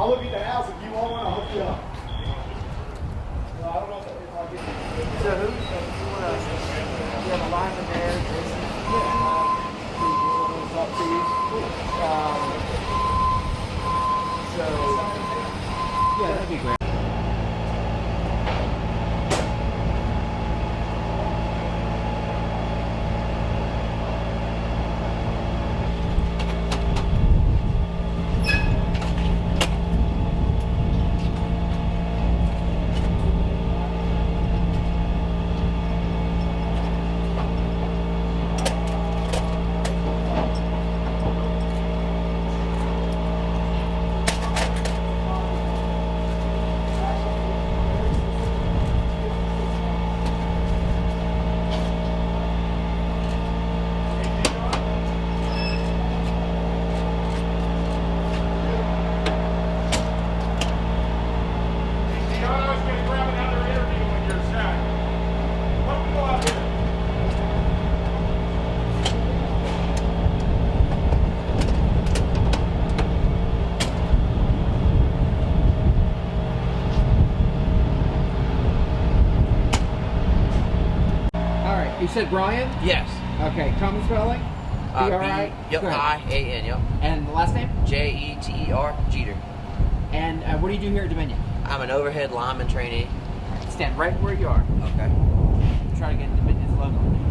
I'll look at the house. If you want one, I'll hook you up. I don't know if I'll get you. So who else? You have a lineman there, Jason. It's up to you. So, yeah, that'd be great. You said Brian? Yes. Okay, common spelling? B-R-I? Yep, I-A-N, yep. And the last name? J-E-T-E-R, Jeter. And what do you do here at Dominion? I'm an overhead lineman trainee. Stand right where you are. Okay. Try to get Dominion's logo on there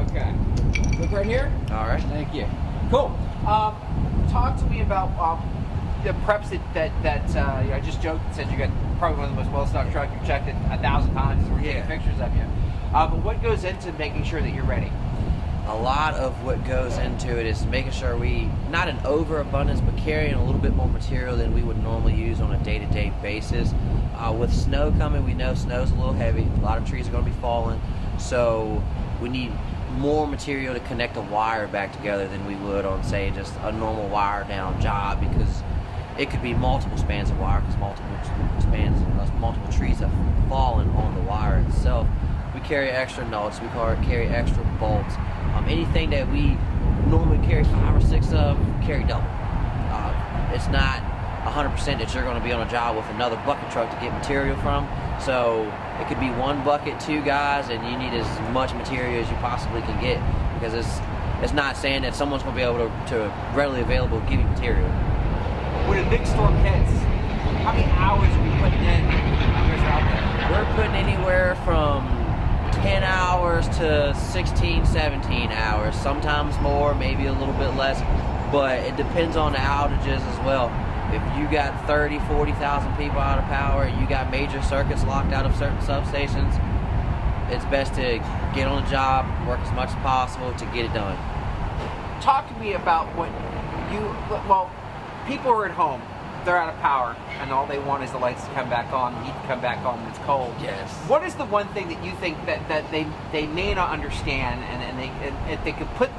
too. Okay. Look right here? All right. Thank you. Cool. Talk to me about the preps that I just joked and said you got probably one of the most well-stocked trucks. You've checked it 1,000 times as we're taking pictures of you. But what goes into making sure that you're ready? A lot of what goes into it is making sure we, not an overabundance, but carrying a little bit more material than we would normally use on a day-to-day basis. With snow coming, we know snow's a little heavy. A lot of trees are going to be falling. So we need more material to connect a wire back together than we would on, say, just a normal wire down job, because it could be multiple spans of wire, because multiple trees have fallen on the wire itself. We carry extra nuts, we carry extra bolts. Anything that we normally carry 5 or 6 of, carry double. It's not 100% that you're going to be on a job with another bucket truck to get material from. So it could be 1 bucket, 2 guys, and you need as much material as you possibly can get, because it's not saying that someone's going to be able to readily available give you material. When a big storm hits, how many hours are we putting in? We're putting anywhere from 10 hours to 16, 17 hours, sometimes more, maybe a little bit less, but it depends on the outages as well. If you got 30, 40,000 people out of power and you got major circuits locked out of certain substations, it's best to get on the job, work as much as possible to get it done. Talk to me about what people are at home, they're out of power, and all they want is the lights to come back on, the heat to come back on when it's cold. Yes. What is the one thing that you think that they may not understand, and if they could put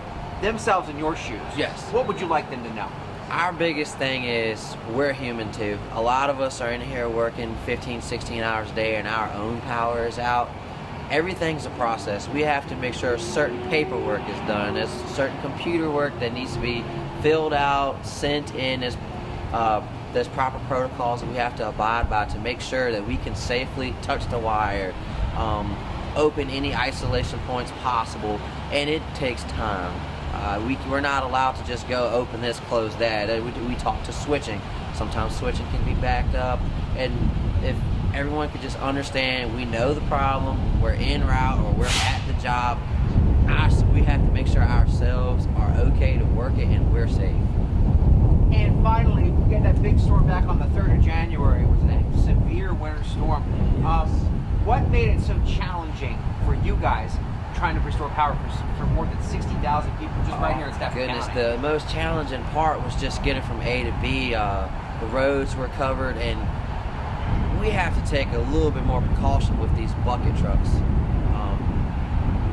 themselves in your shoes, yes, what would you like them to know? Our biggest thing is we're human too. A lot of us are in here working 15, 16 hours a day and our own power is out. Everything's a process. We have to make sure certain paperwork is done. There's certain computer work that needs to be filled out, sent in. There's proper protocols that we have to abide by to make sure that we can safely touch the wire, open any isolation points possible, and it takes time. We're not allowed to just go open this, close that. We talk to switching. Sometimes switching can be backed up, and if everyone could just understand, we know the problem, we're en route or we're at the job, we have to make sure ourselves are okay to work it and we're safe. And finally, we got that big storm back on the 3rd of January. It was a severe winter storm. What made it so challenging for you guys trying to restore power for more than 60,000 people just right here in Stafford County? County? The most challenging part was just getting from A to B. The roads were covered, and we have to take a little bit more precaution with these bucket trucks.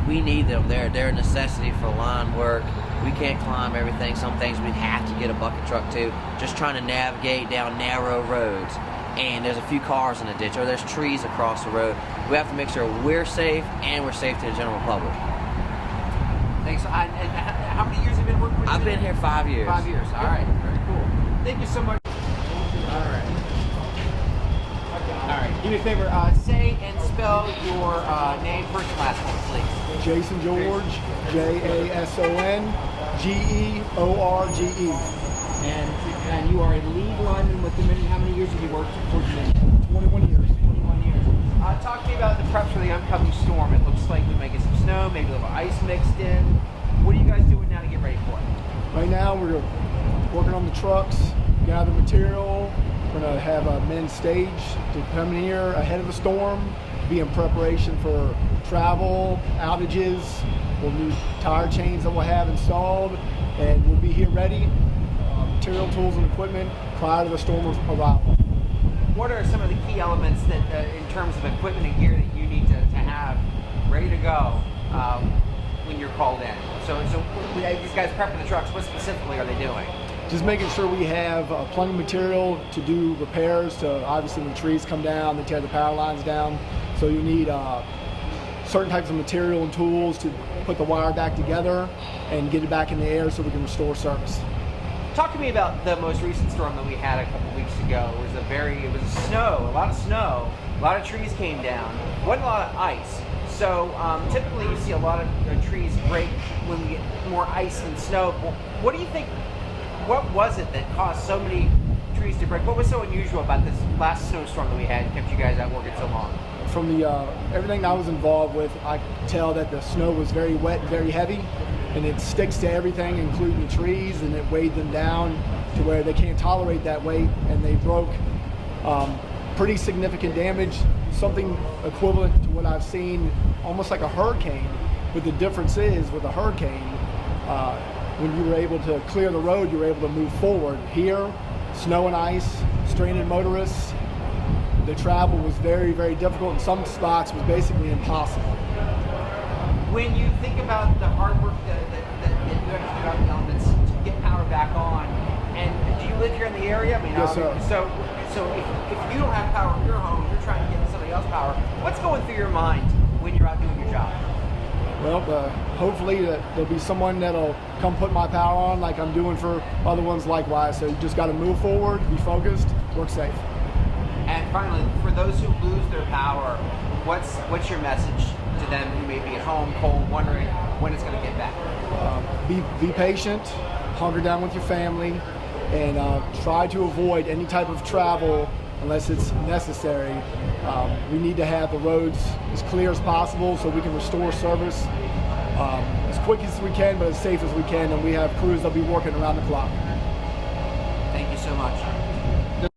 We need them. They're a necessity for line work. We can't climb everything. Some things we have to get a bucket truck to. Just trying to navigate down narrow roads, and there's a few cars in the ditch, or there's trees across the road. We have to make sure we're safe and we're safe to the general public. Thanks. And how many years have you been working with I've been here 5 years. 5 years. All right. Very cool. Thank you so much. All right. All right. Do me a favor. Say and spell your name, first and last name, please. Jason George, JASON, GEORGE. And you are a lead lineman with the Dominion. How many years have you worked for Dominion? 21 years. 21 years. Talk to me about the preps for the oncoming storm. It looks like we might get some snow, maybe a little ice mixed in. What are you guys doing now to get ready for it? Right now we're working on the trucks, gather material. We're going to have a men's stage to come in here ahead of the storm, be in preparation for travel, outages. We'll need tire chains that we'll have installed, and we'll be here ready, material, tools, and equipment prior to the storm arrival. What are some of the key elements that, in terms of equipment and gear, that you need to have ready to go when you're called in? So these guys prepping the trucks. What specifically are they doing? Just making sure we have plenty of material to do repairs to, obviously when trees come down, they tear the power lines down. So you need certain types of material and tools to put the wire back together and get it back in the air so we can restore service. Talk to me about the most recent storm that we had a couple weeks ago. It was a lot of snow, a lot of trees came down, wasn't a lot of ice. So typically you see a lot of trees break when we get more ice and snow. What do you think, what was it that caused so many trees to break? What was so unusual about this last snowstorm that we had and kept you guys out working so long? From the everything I was involved with, I could tell that the snow was very wet and very heavy, and it sticks to everything, including the trees, and it weighed them down to where they can't tolerate that weight, and they broke. Pretty significant damage, something equivalent to what I've seen, almost like a hurricane. But the difference is, with a hurricane, when you were able to clear the road, you were able to move forward. Here, snow and ice, stranded motorists, the travel was very, very difficult. In some spots, was basically impossible. When you think about the hard work that you have to do out the elements to get power back on, and do you live here in the area? I mean, yes, sir. So if you don't have power in your home, you're trying to get somebody else power. What's going through your mind when you're out doing your job? Well, hopefully there'll be someone that'll come put my power on, like I'm doing for other ones likewise. So you just got to move forward, be focused, work safe. And finally, for those who lose their power, what's your message to them who may be at home, cold, wondering when it's going to get back? Be patient, hunker down with your family, and try to avoid any type of travel unless it's necessary. We need to have the roads as clear as possible so we can restore service as quick as we can, but as safe as we can, and we have crews that'll be working around the clock. Thank you so much.